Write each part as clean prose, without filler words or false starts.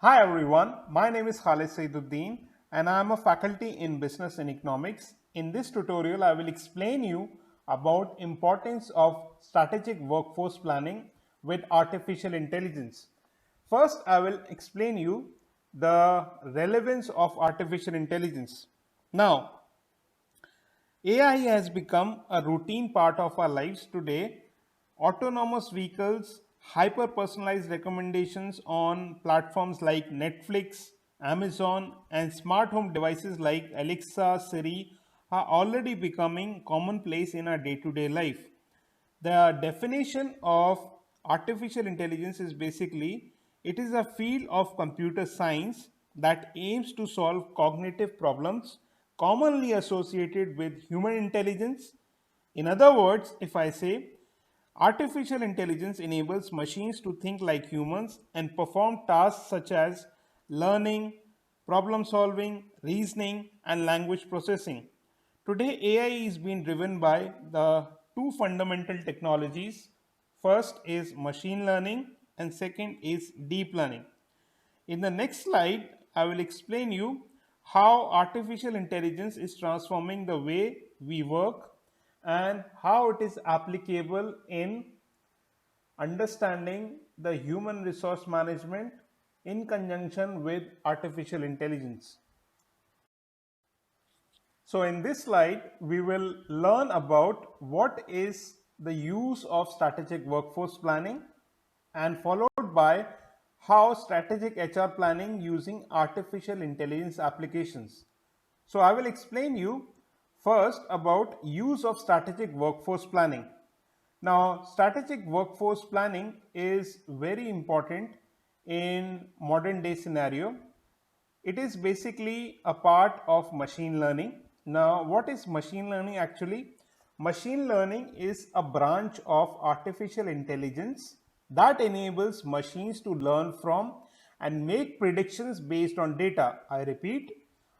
Hi everyone, my name is Khalid Saiduddin and I am a faculty in business and economics. In this tutorial, I will explain you about importance of strategic workforce planning with artificial intelligence. First, I will explain you the relevance of artificial intelligence. Now, AI has become a routine part of our lives today. Autonomous vehicles, hyper personalized recommendations on platforms like Netflix, Amazon, and smart home devices like Alexa, Siri are already becoming commonplace in our day to day life. The definition of artificial intelligence is basically it is a field of computer science that aims to solve cognitive problems commonly associated with human intelligence. In other words, if I say artificial intelligence enables machines to think like humans and perform tasks such as learning, problem solving, reasoning, and language processing. Today, AI is being driven by the two fundamental technologies. First is machine learning, and second is deep learning. In the next slide, I will explain you how artificial intelligence is transforming the way we work and how it is applicable in understanding the human resource management in conjunction with artificial intelligence. So in this slide, we will learn about what is the use of strategic workforce planning and followed by how strategic HR planning using artificial intelligence applications. So I will explain you first about use of strategic workforce planning. Now, strategic workforce planning is very important in modern day scenario. It is basically a part of machine learning. Now, what is machine learning actually? Machine learning is a branch of artificial intelligence that enables machines to learn from and make predictions based on data. I repeat,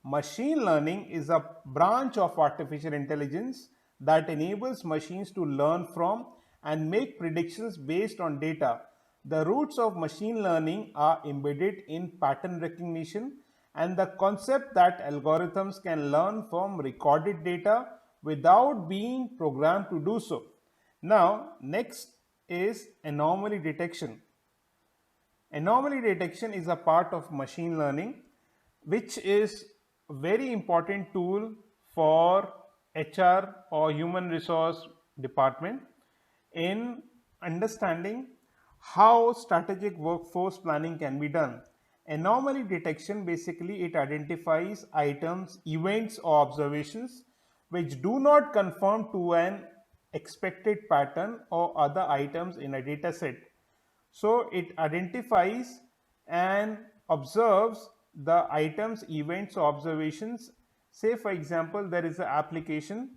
machine learning is a branch of artificial intelligence that enables machines to learn from and make predictions based on data. The roots of machine learning are embedded in pattern recognition and the concept that algorithms can learn from recorded data without being programmed to do so. Now, next is anomaly detection. Anomaly detection is a part of machine learning, which is a very important tool for HR or human resource department in understanding how strategic workforce planning can be done. Anomaly detection basically it identifies items, events or observations which do not conform to an expected pattern or other items in a data set. So it identifies and observes the items, events, or observations. Say for example, there is an application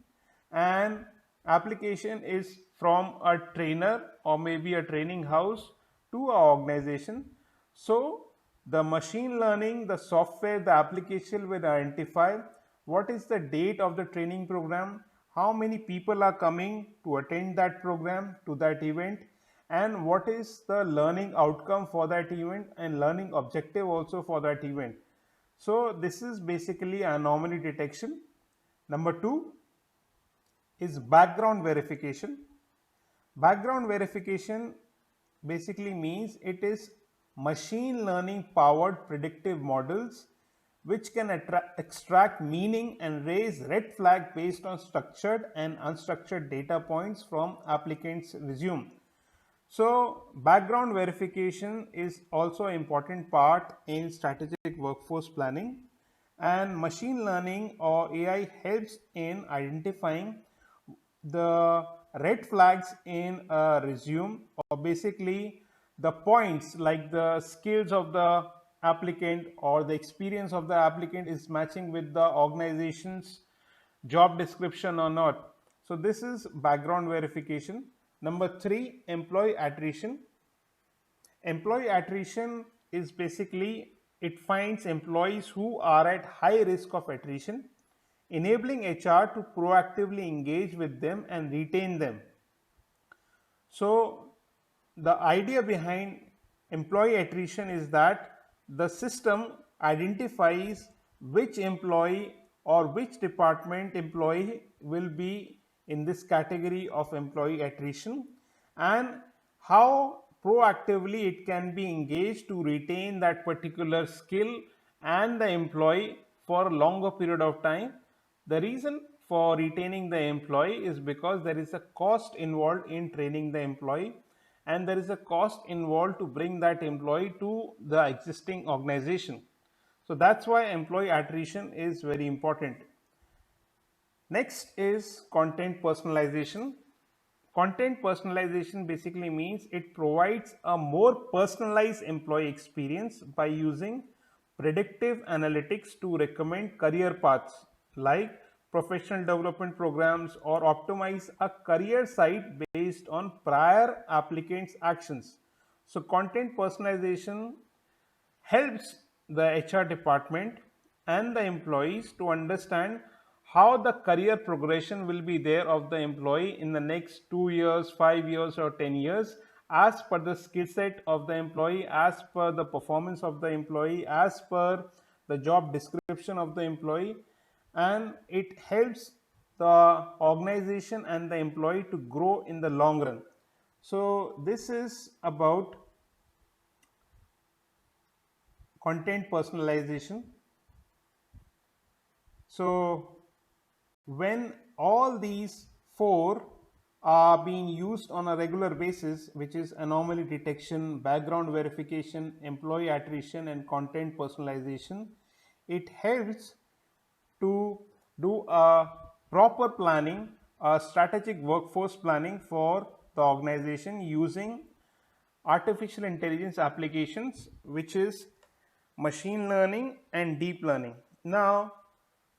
and application is from a trainer or maybe a training house to an organization. So the machine learning, the software, the application will identify what is the date of the training program, how many people are coming to attend that program, to that event, and what is the learning outcome for that event and learning objective also for that event. So this is basically anomaly detection. Number two is background verification. Background verification basically means it is machine learning powered predictive models which can extract meaning and raise red flag based on structured and unstructured data points from applicants' resume. So background verification is also an important part in strategic workforce planning, and machine learning or AI helps in identifying the red flags in a resume, or basically the points like the skills of the applicant or the experience of the applicant is matching with the organization's job description or not. So this is background verification. Number three, employee attrition. Employee attrition is basically it finds employees who are at high risk of attrition, enabling HR to proactively engage with them and retain them. So the idea behind employee attrition is that the system identifies which employee or which department employee will be in this category of employee attrition, and how proactively it can be engaged to retain that particular skill and the employee for a longer period of time. The reason for retaining the employee is because there is a cost involved in training the employee, and there is a cost involved to bring that employee to the existing organization. So that's why employee attrition is very important. Next is content personalization. Content personalization basically means it provides a more personalized employee experience by using predictive analytics to recommend career paths like professional development programs, or optimize a career site based on prior applicants' actions. So, content personalization helps the HR department and the employees to understand how the career progression will be there of the employee in the next 2 years, 5 years, or 10 years, as per the skill set of the employee, as per the performance of the employee, as per the job description of the employee, and it helps the organization and the employee to grow in the long run. So, this is about content personalization. So, when all these four are being used on a regular basis, which is anomaly detection, background verification, employee attrition, and content personalization, it helps to do a proper planning, a strategic workforce planning for the organization using artificial intelligence applications, which is machine learning and deep learning. Now,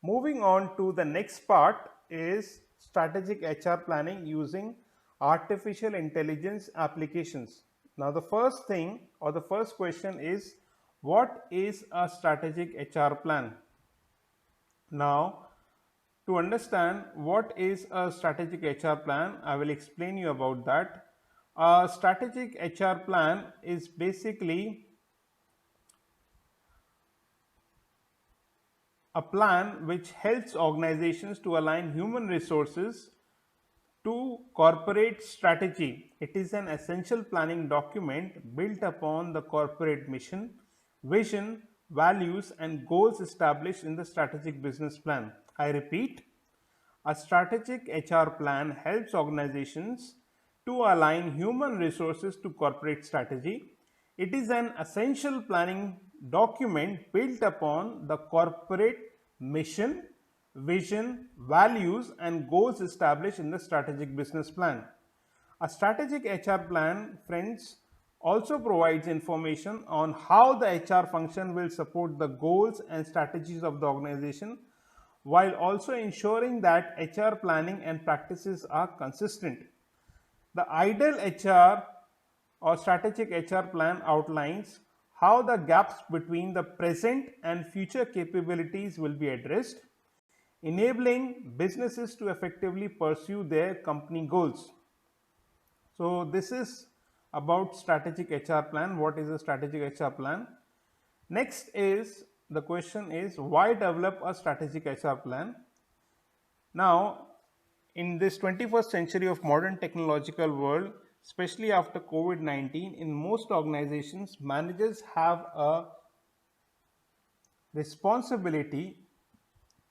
moving on to the next part is strategic HR planning using artificial intelligence applications. Now, the first thing or the first question is, what is a strategic HR plan? Now, to understand what is a strategic HR plan, I will explain you about that. A strategic HR plan is basically a plan which helps organizations to align human resources to corporate strategy. It is an essential planning document built upon the corporate mission, vision, values, and goals established in the strategic business plan. I repeat, a strategic HR plan helps organizations to align human resources to corporate strategy. It is an essential planning document built upon the corporate mission, vision, values, and goals established in the strategic business plan. A strategic HR plan, friends, also provides information on how the HR function will support the goals and strategies of the organization, while also ensuring that HR planning and practices are consistent. The ideal HR or strategic HR plan outlines how the gaps between the present and future capabilities will be addressed, enabling businesses to effectively pursue their company goals. So, this is about strategic HR plan. What is a strategic HR plan? Next is the question is, why develop a strategic HR plan? Now, in this 21st century of modern technological world, especially after COVID-19, in most organizations, managers have a responsibility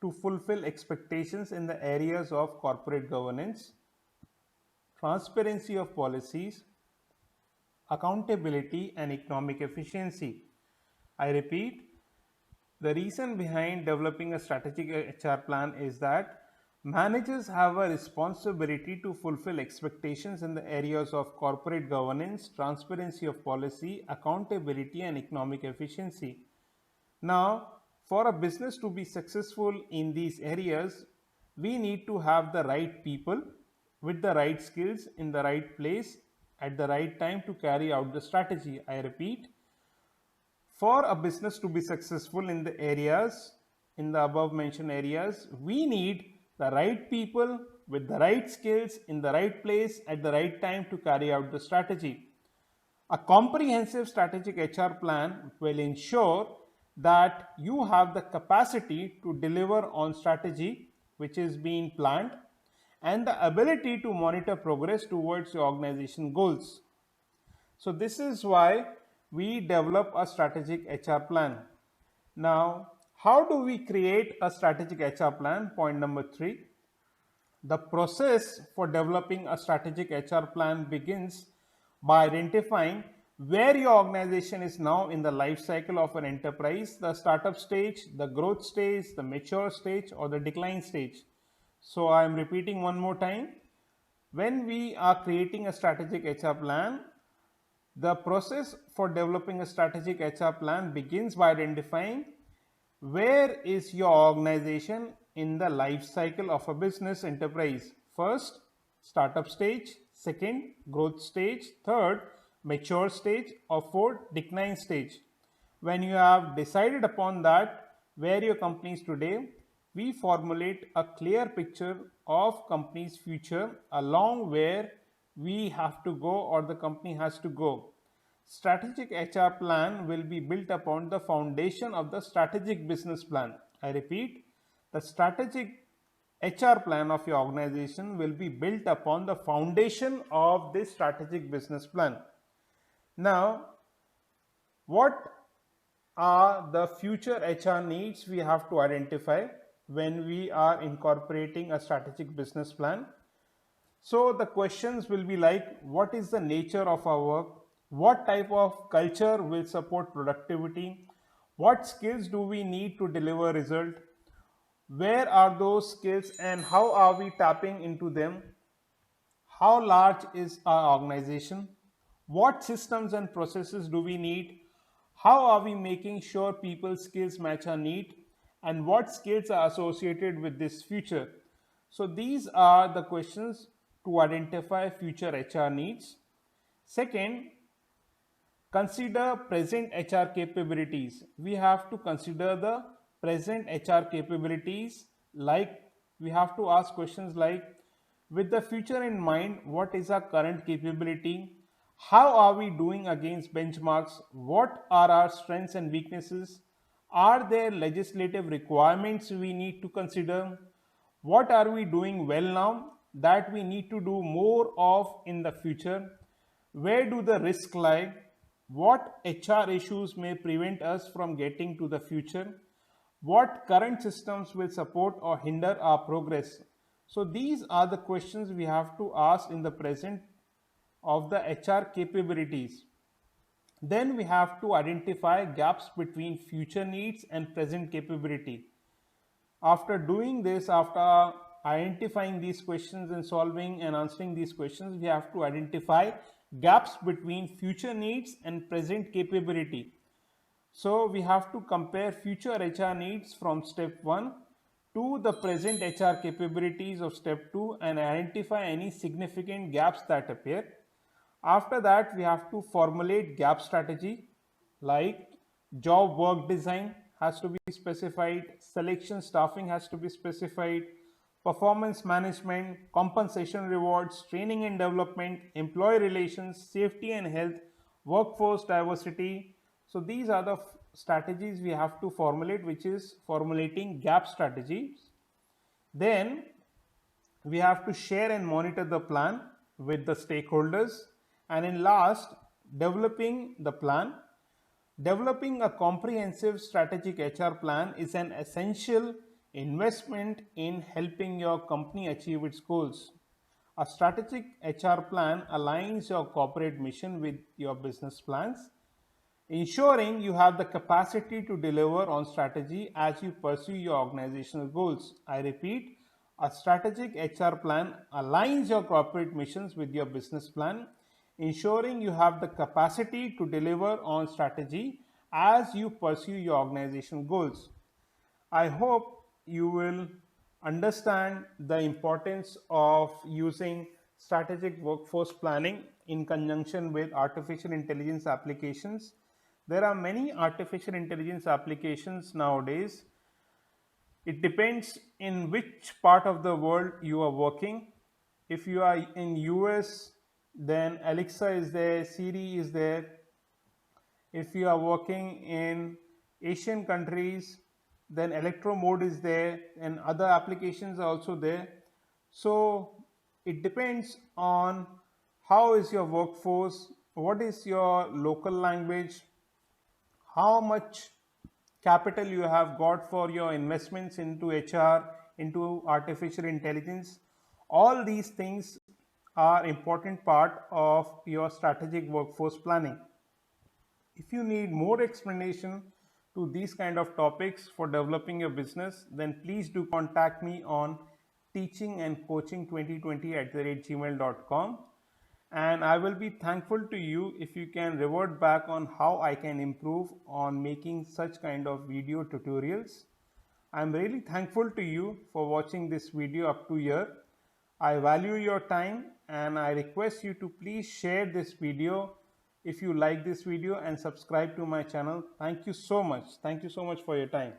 to fulfill expectations in the areas of corporate governance, transparency of policies, accountability, and economic efficiency. I repeat, the reason behind developing a strategic HR plan is that managers have a responsibility to fulfill expectations in the areas of corporate governance, transparency of policy, accountability, and economic efficiency. Now, for a business to be successful in these areas, we need to have the right people with the right skills in the right place at the right time to carry out the strategy. I repeat, for a business to be successful in the areas, in the above mentioned areas, we need the right people with the right skills in the right place at the right time to carry out the strategy. A comprehensive strategic HR plan will ensure that you have the capacity to deliver on strategy which is being planned and the ability to monitor progress towards your organization goals. So, this is why we develop a strategic HR plan. Now, how do we create a strategic HR plan? Point number 3. The process for developing a strategic HR plan begins by identifying where your organization is now in the life cycle of an enterprise, the startup stage, the growth stage, the mature stage, or the decline stage. So I am repeating one more time. When we are creating a strategic HR plan, the process for developing a strategic HR plan begins by identifying where is your organization in the life cycle of a business enterprise. First, startup stage. Second, growth stage. Third, mature stage. Or fourth, decline stage. When you have decided upon that, where your company is today, we formulate a clear picture of company's future along where we have to go or the company has to go. Strategic HR plan will be built upon the foundation of the strategic business plan. I repeat, the strategic HR plan of your organization will be built upon the foundation of this strategic business plan. Now, what are the future HR needs we have to identify when we are incorporating a strategic business plan? So the questions will be like, what is the nature of our work? What type of culture will support productivity? What skills do we need to deliver result? Where are those skills and how are we tapping into them? How large is our organization? What systems and processes do we need? How are we making sure people's skills match our need? And what skills are associated with this future? So these are the questions to identify future HR needs. Second, consider present HR capabilities. We have to consider the present HR capabilities, like we have to ask questions like, with the future in mind, what is our current capability? How are we doing against benchmarks? What are our strengths and weaknesses? Are there legislative requirements we need to consider? What are we doing well now that we need to do more of in the future? Where do the risks lie? What HR issues may prevent us from getting to the future? What current systems will support or hinder our progress? So these are the questions we have to ask in the present of the HR capabilities. Then we have to identify gaps between future needs and present capability. After doing this, after identifying these questions and solving and answering these questions, we have to identify gaps between future needs and present capability. So we have to compare future HR needs from step 1 to the present HR capabilities of step 2 and identify any significant gaps that appear. After that, we have to formulate gap strategy, like job work design has to be specified, selection staffing has to be specified, performance management, compensation rewards, training and development, employee relations, safety and health, workforce diversity. So these are the strategies we have to formulate, which is formulating gap strategies. Then we have to share and monitor the plan with the stakeholders. And in last, developing the plan. Developing a comprehensive strategic HR plan is an essential investment in helping your company achieve its goals. A strategic HR plan aligns your corporate mission with your business plans, ensuring you have the capacity to deliver on strategy as you pursue your organizational goals. I repeat, a strategic HR plan aligns your corporate missions with your business plan, ensuring you have the capacity to deliver on strategy as you pursue your organization goals. I hope you will understand the importance of using strategic workforce planning in conjunction with artificial intelligence applications. There are many artificial intelligence applications nowadays. It depends in which part of the world you are working. If you are in US, then Alexa is there, Siri is there. If you are working in Asian countries, then electro mode is there and other applications are also there. So it depends on how is your workforce, what is your local language, how much capital you have got for your investments into HR, into artificial intelligence. All these things are important part of your strategic workforce planning. If you need more explanation to these kind of topics for developing your business, then please do contact me on teachingandcoaching2020@gmail.com, and I will be thankful to you if you can revert back on how I can improve on making such kind of video tutorials. I'm really thankful to you for watching this video up to here. I value your time and I request you to please share this video if you like this video and subscribe to my channel. Thank you so much. Thank you so much for your time.